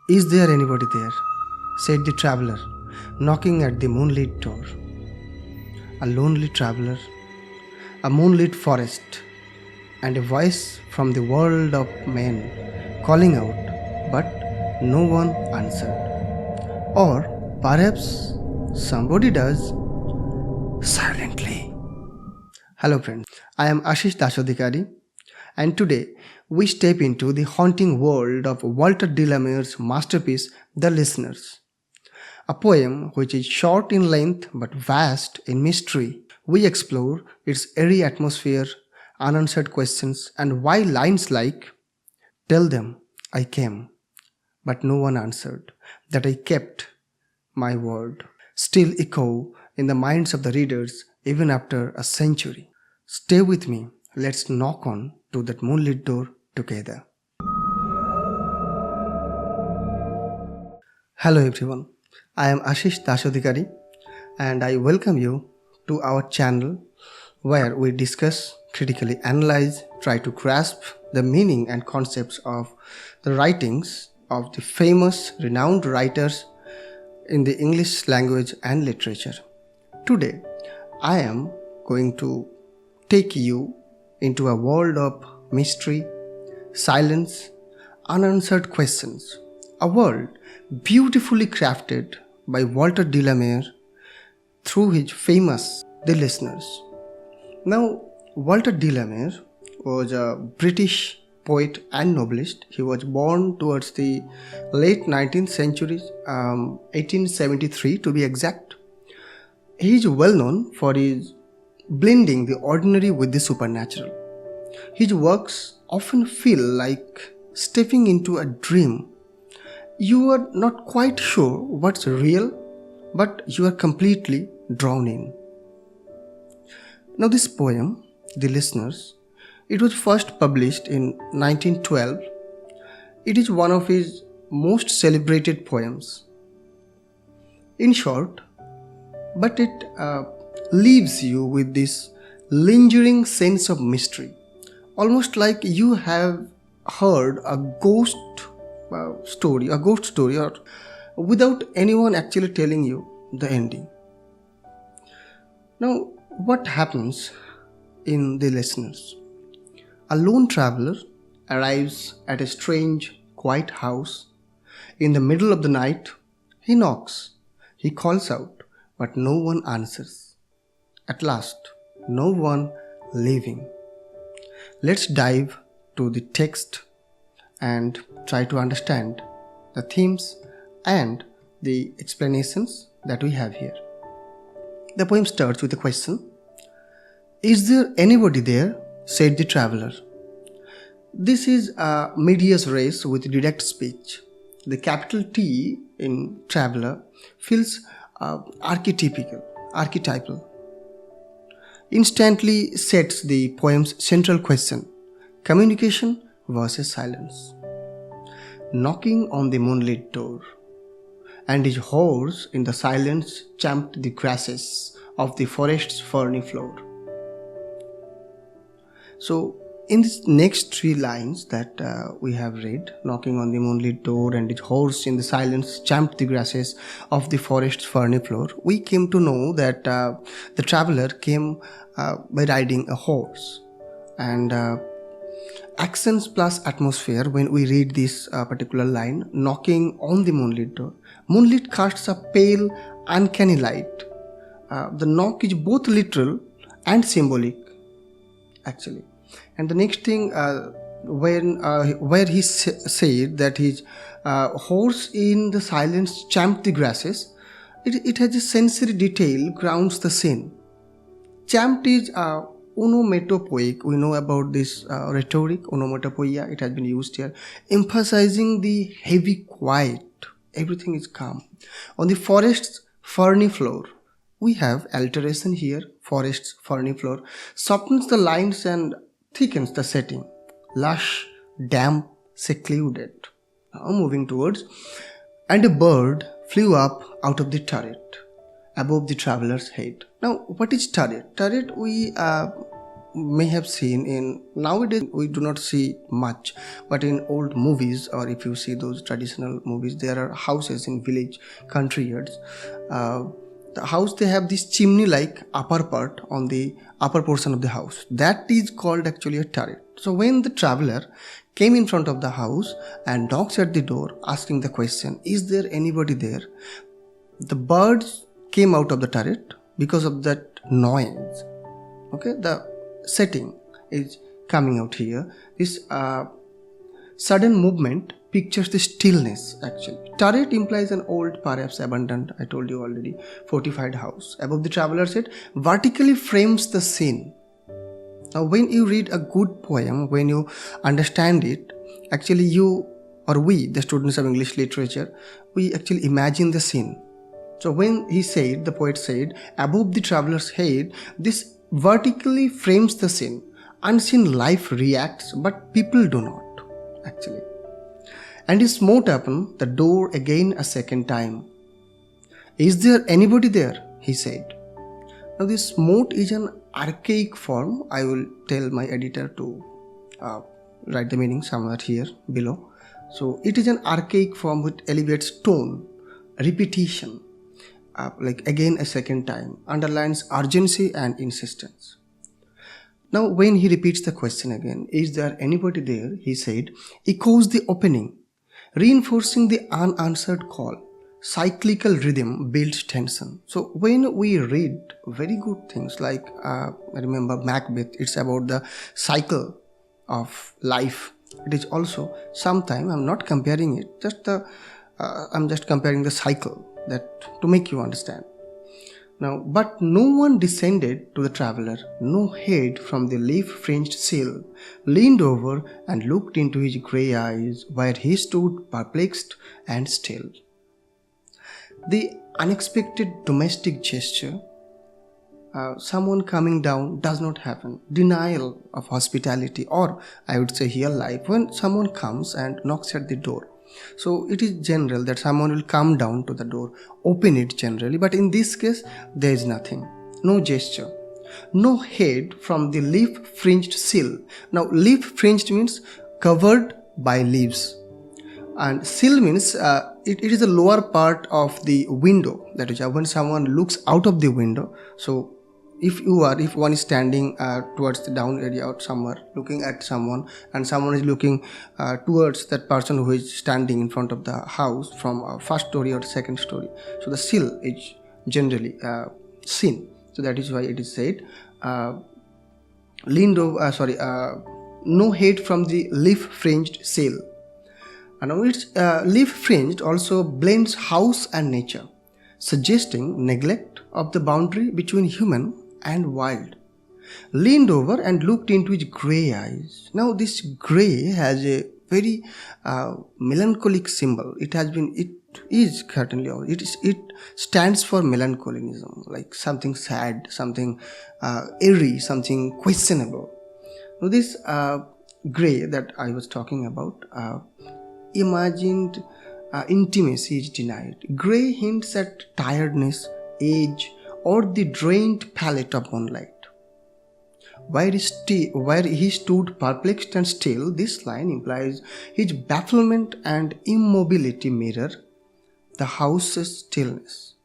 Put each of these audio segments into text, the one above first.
Is there anybody there? Said the traveler, knocking at the moonlit door. A lonely traveler, a moonlit forest, and a voice from the world of men calling out, but no one answered. Or perhaps somebody does silently. Hello, friends. I am Asish Dasadhikari, and today we step into the haunting world of Walter de la Mare's masterpiece, The Listeners. A poem which is short in length but vast in mystery. We explore its airy atmosphere, unanswered questions, and why lines like, "Tell them I came, but no one answered, that I kept my word," still echo in the minds of the readers even after a century. Stay with me, let's knock on to that moonlit door together. Hello everyone, I am Asish Dasadhikari and I welcome you to our channel where we discuss, critically analyze, try to grasp the meaning and concepts of the writings of the famous, renowned writers in the English language and literature. Today, I am going to take you into a world of mystery, silence, unanswered questions. A world beautifully crafted by Walter de la Mare through his famous The Listeners. Now, Walter de la Mare was a British poet and novelist. He was born towards the late 19th century, 1873 to be exact. He is well known for his blending the ordinary with the supernatural. His works often feel like stepping into a dream. You are not quite sure what's real, but you are completely drawn in. Now this poem, The Listeners, it was first published in 1912. It is one of his most celebrated poems. In short, but it leaves you with this lingering sense of mystery, almost like you have heard a ghost story, or without anyone actually telling you the ending. Now, what happens in The Listeners? A lone traveler arrives at a strange, quiet house. In the middle of the night, he knocks, he calls out, but no one answers. At last, no one leaving. Let's dive to the text and try to understand the themes and the explanations that we have here. The poem starts with a question. "Is there anybody there?" said the traveler. This is a medias res with direct speech. The capital T in traveler feels archetypal. Instantly sets the poem's central question: communication versus silence. Knocking on the moonlit door, and his horse in the silence champed the grasses of the forest's ferny floor. So, in these next three lines that we have read, knocking on the moonlit door and his horse in the silence champed the grasses of the forest's ferny floor, we came to know that the traveler came by riding a horse. And accents plus atmosphere, when we read this particular line, knocking on the moonlit door, moonlit casts a pale, uncanny light. The knock is both literal and symbolic, actually. And the next thing, where he said that his horse in the silence champed the grasses, it has a sensory detail grounds the scene. Champed is onomatopoeic. We know about this rhetoric, onomatopoeia. It has been used here, emphasizing the heavy quiet. Everything is calm. On the forest's ferny floor, we have alteration here. Forest's ferny floor softens the lines and thickens the setting. Lush, damp, secluded. Now moving towards, and a bird flew up out of the turret above the traveler's head. Now, what is turret? Turret, we may have seen in nowadays we do not see much, but in old movies, or if you see those traditional movies, there are houses in village country yards. The house, they have this chimney like upper part on the upper portion of the house, that is called actually a turret. So when the traveler came in front of the house and knocks at the door asking the question, is there anybody there, the birds came out of the turret because of that noise. Okay, the setting is coming out here. This sudden movement pictures the stillness actually. Turret implies an old, perhaps abandoned, I told you already, fortified house. Above the traveler's head vertically frames the scene. Now when you read a good poem, when you understand it, actually you or we, the students of English literature, we actually imagine the scene. So when he said, the poet said, above the traveler's head, this vertically frames the scene. Unseen life reacts, but people do not, actually. And he smote upon the door again a second time. Is there anybody there? He said. Now this smote is an archaic form. I will tell my editor to write the meaning somewhere here below. So it is an archaic form which elevates tone, repetition, like again a second time, underlines urgency and insistence. Now when he repeats the question again, is there anybody there, he said, echoes the opening, reinforcing the unanswered call. Cyclical rhythm builds tension. So when we read very good things like I remember Macbeth, it's about the cycle of life. It is also sometime, I'm not comparing it, I'm just comparing the cycle, that to make you understand. Now, but no one descended to the traveler. No head from the leaf-fringed sill leaned over and looked into his grey eyes, where he stood perplexed and still. The unexpected domestic gesture, someone coming down, does not happen. Denial of hospitality, or I would say here life, when someone comes and knocks at the door. So it is general that someone will come down to the door, open it generally, but in this case there is nothing, no gesture, no head from the leaf-fringed sill. Now leaf-fringed means covered by leaves, and sill means it is the lower part of the window, that is when someone looks out of the window. So if one is standing towards the down area or somewhere looking at someone, and someone is looking towards that person who is standing in front of the house from a first story or second story, so the sill is generally seen. So that is why it is said no head from the leaf-fringed sill. And now its leaf-fringed also blends house and nature, suggesting neglect of the boundary between human and wild. Leaned over and looked into his grey eyes. Now this grey has a very melancholic symbol. It stands for melancholism, like something sad, something airy, something questionable. Now this grey that I was talking about, imagined intimacy is denied. Grey hints at tiredness, age, or the drained palette of moonlight. Where he stood perplexed and still, this line implies his bafflement and immobility mirror the house's stillness.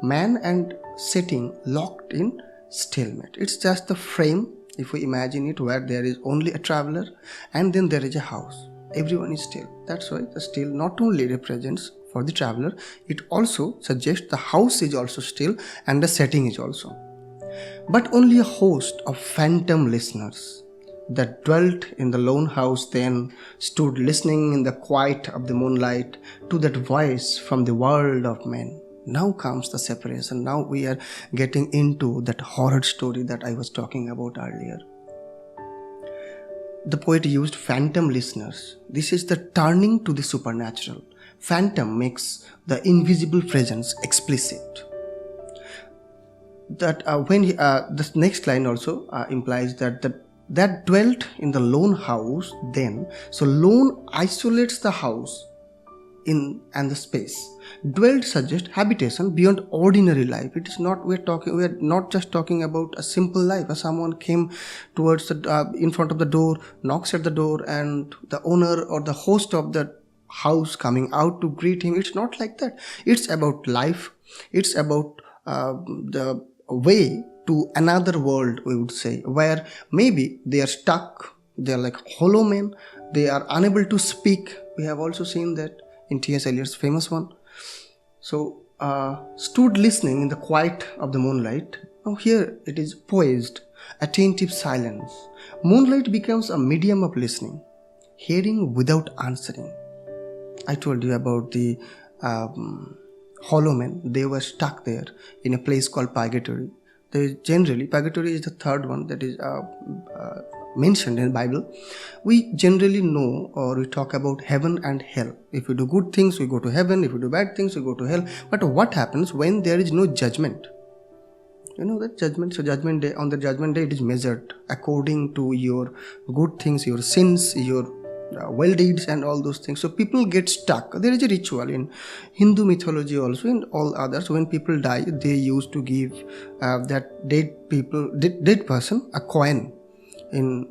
Man and setting locked in stalemate. It's just the frame, if we imagine it, where there is only a traveler and then there is a house. Everyone is still. That's why the still not only represents for the traveler, it also suggests the house is also still and the setting is also. But only a host of phantom listeners that dwelt in the lone house then stood listening in the quiet of the moonlight to that voice from the world of men. Now comes the separation. Now we are getting into that horror story that I was talking about earlier. The poet used phantom listeners. This is the turning to the supernatural. Phantom makes the invisible presence explicit. That the next line also implies that dwelt in the lone house then. So lone isolates the house. in and the space. Dwelled suggests habitation beyond ordinary life. It is not we are not just talking about a simple life. As someone came towards the in front of the door, knocks at the door, and the owner or the host of the house coming out to greet him. It's not like that. It's about life. It's about the way to another world, we would say, where maybe they are stuck. They are like hollow men. They are unable to speak. We have also seen that in T.S. Eliot's famous one. So, stood listening in the quiet of the moonlight. Now here it is poised, attentive silence. Moonlight becomes a medium of listening, hearing without answering. I told you about the hollow men. They were stuck there in a place called purgatory. Purgatory is the third one that is mentioned in the Bible. We generally know or we talk about heaven and hell. If we do good things, we go to heaven. If we do bad things, we go to hell. But what happens when there is no judgment? You know that judgment. So judgment day, on the judgment day, it is measured according to your good things, your sins, your well deeds and all those things. So people get stuck. There is a ritual in Hindu mythology also, in all others. When people die, they used to give that dead person a coin. In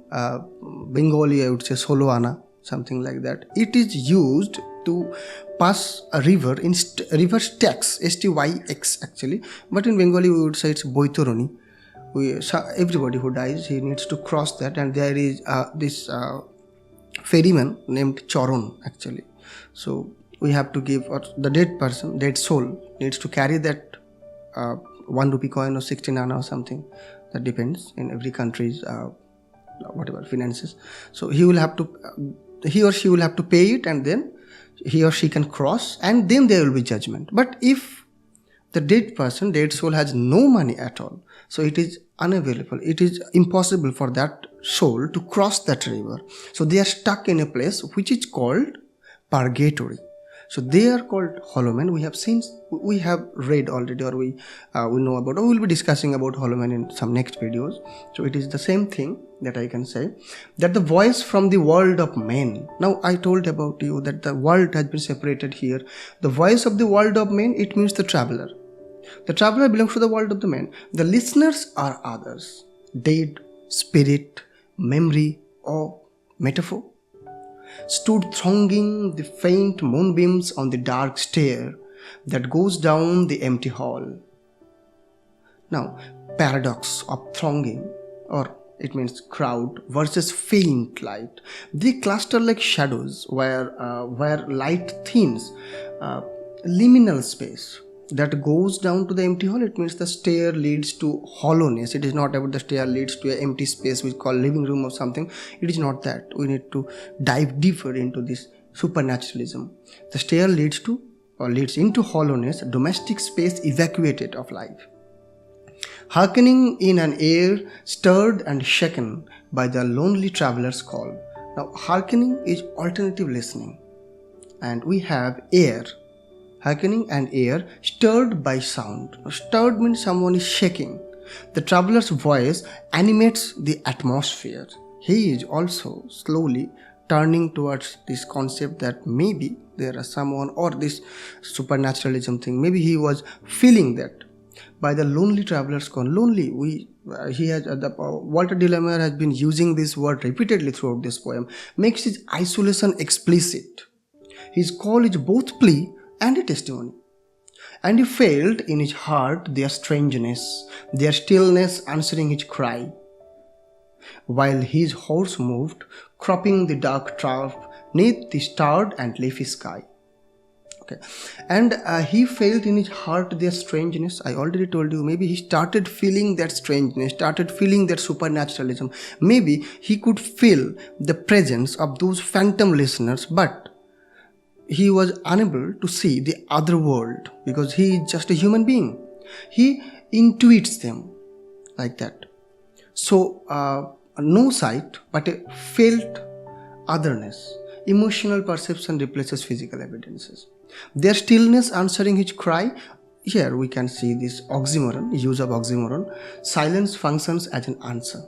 Bengali, I would say Soloana, something like that. It is used to pass a river in river Styx, Styx actually. But in Bengali, we would say it's Boitoroni. Everybody who dies, he needs to cross that, and there is this ferryman named Charon actually. So we have to give, or the dead soul needs to carry that 1 rupee coin or 16 anna or something. That depends in every country's whatever finances. So he or she will have to pay it, and then he or she can cross, and then there will be judgment. But if the dead soul has no money at all, so it is unavailable. It is impossible for that soul to cross that river. So they are stuck in a place which is called purgatory. So they are called hollow men. We have read already, or we know about, or we will be discussing about hollow men in some next videos. So it is the same thing that I can say, that the voice from the world of men. Now I told about you that the world has been separated here. The voice of the world of men, it means the traveler. The traveler belongs to the world of the men. The listeners are others. Dead, spirit, memory, or metaphor. Stood thronging the faint moonbeams on the dark stair that goes down the empty hall. Now, paradox of thronging, or it means crowd, versus faint light. They cluster like shadows where light thins, liminal space that goes down to the empty hall. It means the stair leads to hollowness. It is not about the stair leads to an empty space we call living room or something. It is not that. We need to dive deeper into this supernaturalism. The stair leads into hollowness, a domestic space evacuated of life. Hearkening in an air stirred and shaken by the lonely traveler's call. Now, hearkening is alternative listening, and we have air. Hearkening and air stirred by sound. Stirred means someone is shaking. The traveler's voice animates the atmosphere. He is also slowly turning towards this concept that maybe there is someone, or this supernaturalism thing. Maybe he was feeling that by the lonely traveler's call. Lonely. Walter de la Mare has been using this word repeatedly throughout this poem. Makes his isolation explicit. His call is both plea and a testimony. And he felt in his heart their strangeness, their stillness answering his cry, while his horse moved, cropping the dark turf neath the starred and leafy sky. Okay, and he felt in his heart their strangeness. I already told you, maybe he started feeling that strangeness, started feeling that supernaturalism. Maybe he could feel the presence of those phantom listeners, but he was unable to see the other world because he is just a human being. He intuits them like that. So, no sight, but a felt otherness. Emotional perception replaces physical evidences. Their stillness answering his cry. Here we can see this oxymoron, use of oxymoron. Silence functions as an answer.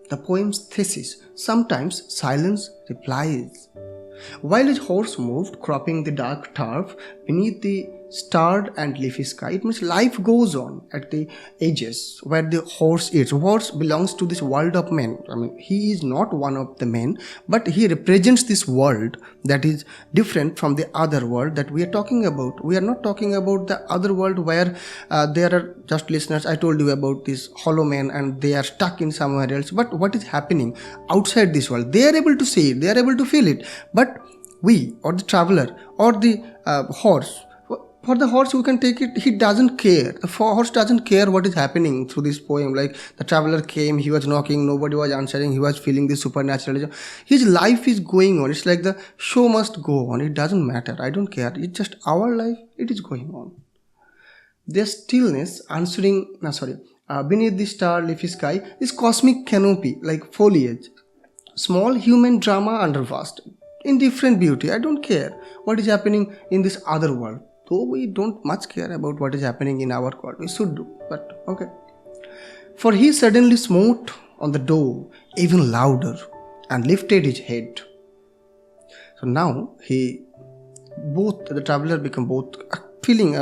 The poem's thesis. Sometimes silence replies. While his horse moved, cropping the dark turf beneath the starred and leafy sky, it means life goes on at the edges where the horse is. Horse belongs to this world of men. I mean, he is not one of the men, but he represents this world that is different from the other world that we are talking about. We are not talking about the other world where there are just listeners. I told you about this hollow men and they are stuck in somewhere else. But what is happening outside this world? They are able to see it, they are able to feel it. But we, or the traveler, or the horse, for the horse we can take it, he doesn't care. The horse doesn't care what is happening through this poem. Like the traveler came, he was knocking, nobody was answering, he was feeling this supernatural. His life is going on. It's like the show must go on. It doesn't matter. I don't care. It's just our life. It is going on. There's stillness beneath the star leafy sky, this cosmic canopy like foliage. Small human drama under vast, indifferent beauty. I don't care what is happening in this other world. Though we don't much care about what is happening in our world, we should do, but okay. For he suddenly smote on the door even louder and lifted his head. So now the traveler become both feeling,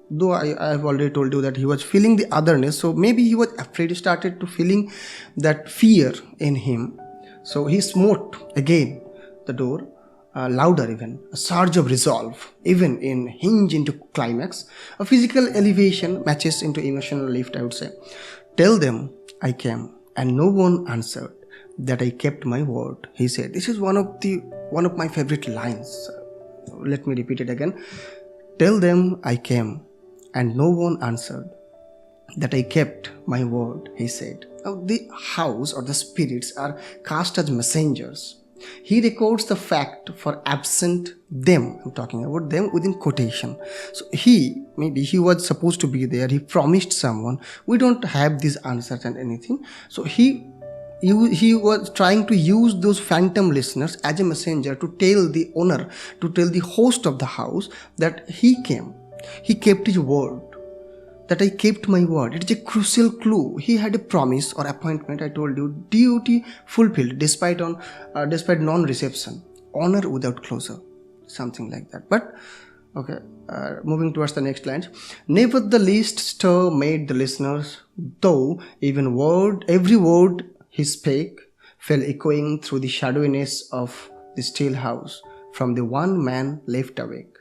though I have already told you that he was feeling the otherness, so maybe he was afraid, he started to feeling that fear in him. So he smote again the door, louder even, a surge of resolve, even in hinge into climax, a physical elevation matches into emotional lift, I would say. Tell them I came, and no one answered, that I kept my word, he said. This is one of my favorite lines. Let me repeat it again. Tell them I came, and no one answered, that I kept my word, he said. Now the house or the spirits are cast as messengers. He records the fact for absent them. I'm talking about them within quotation. So maybe he was supposed to be there. He promised someone. We don't have these answers and anything. So he was trying to use those phantom listeners as a messenger to tell the owner, to tell the host of the house that he came. He kept his word. That I kept my word. It is a crucial clue. He had a promise or appointment, I told you, duty fulfilled despite non-reception, honor without closure, something like that. But okay, moving towards the next lines. Never the least stir made the listeners, though every word he spake fell echoing through the shadowiness of the still house from the one man left awake.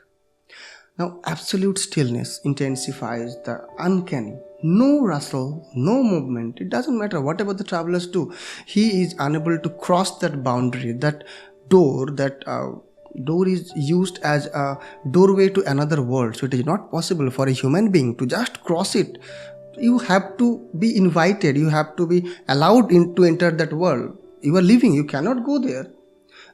Now, absolute stillness intensifies the uncanny. No rustle, no movement. It doesn't matter whatever the travelers do. He is unable to cross that boundary, that door. That door is used as a doorway to another world. So it is not possible for a human being to just cross it. You have to be invited. You have to be allowed to enter that world. You are living. You cannot go there.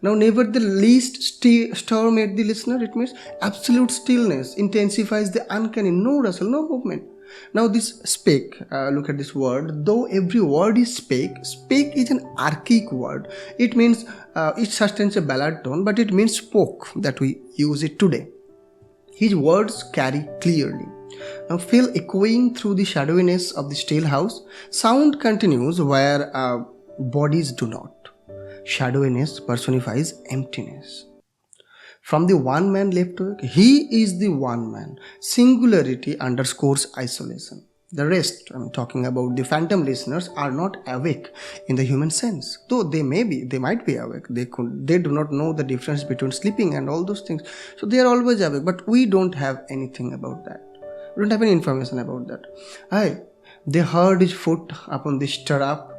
Now, never the least stir made the listener. It means absolute stillness intensifies the uncanny. No rustle, no movement. Now, this spake, look at this word. Though every word is spake is an archaic word. It means, it sustains a ballad tone, but it means spoke that we use it today. His words carry clearly. Now, feel echoing through the shadowiness of the still house. Sound continues where bodies do not. Shadowiness personifies emptiness. From the one man left awake, he is the one man. Singularity underscores isolation. The rest, I'm talking about the phantom listeners, are not awake in the human sense. Though they might be awake. They do not know the difference between sleeping and all those things. So they are always awake, but we don't have anything about that. We don't have any information about that. They heard his foot upon the stirrup,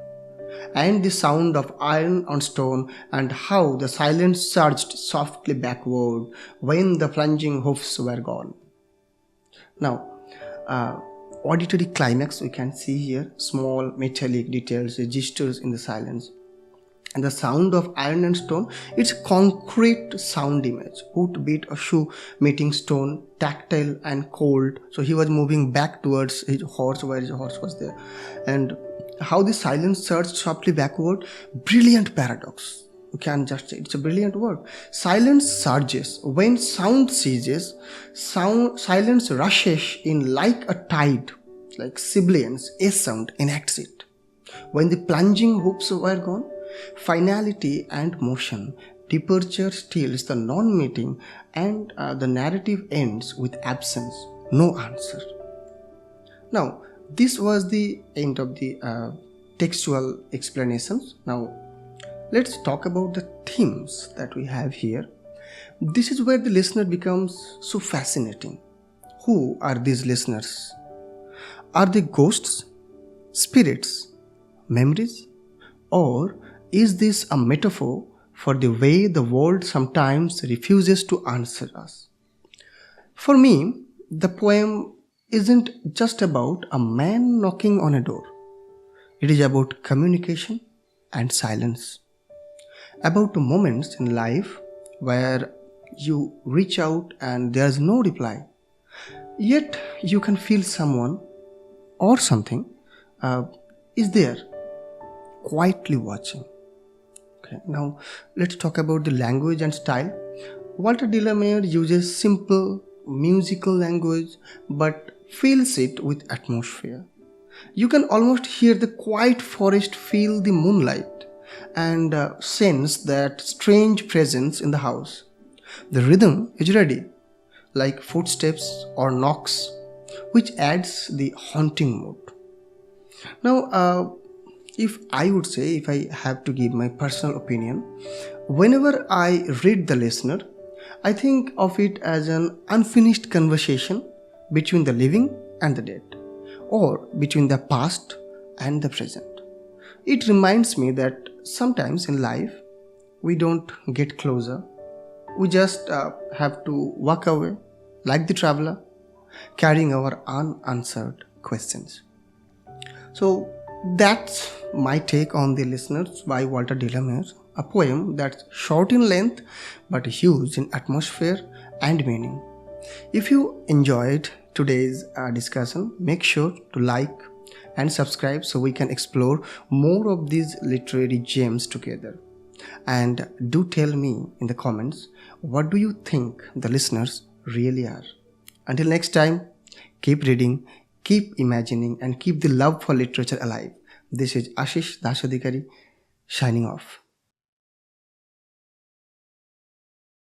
and the sound of iron on stone, and how the silence surged softly backward when the plunging hoofs were gone. Now, auditory climax we can see here, small metallic details, registers in the silence. And the sound of iron and stone, it's concrete sound image. Boot beat a shoe meeting stone, tactile and cold. So he was moving back towards his horse, where his horse was there. And how the silence surged softly backward. Brilliant paradox. You can just say it's a brilliant word. Silence surges. When sound ceases, silence rushes in like a tide, like sibilance. A sound enacts it. When the plunging hoops were gone, finality and motion departure steals the non-meeting, and the narrative ends with absence, no answer. Now, this was the end of the textual explanations. Now, let's talk about the themes that we have here. This is where the listener becomes so fascinating. Who are these listeners? Are they ghosts, spirits, memories? Or is this a metaphor for the way the world sometimes refuses to answer us? For me, the poem isn't just about a man knocking on a door. It is about communication and silence, about moments in life where you reach out and there's no reply, yet you can feel someone or something is there quietly watching. Okay, now let's talk about the language and style. Walter de la Mare uses simple musical language but fills it with atmosphere. You can almost hear the quiet forest, feel the moonlight, and sense that strange presence in the house. The rhythm is ready, like footsteps or knocks, which adds the haunting mood. Now, if I have to give my personal opinion, whenever I read The Listener, I think of it as an unfinished conversation between the living and the dead, or between the past and the present. It reminds me that sometimes in life we don't get closer, we just have to walk away like the traveler, carrying our unanswered questions. So that's my take on The Listeners by Walter de la Mare, a poem that's short in length but huge in atmosphere and meaning. If you enjoyed today's discussion, make sure to like and subscribe so we can explore more of these literary gems together. And do tell me in the comments, what do you think the listeners really are? Until next time, keep reading, keep imagining, and keep the love for literature alive. This is Asish Dasadhikari signing off.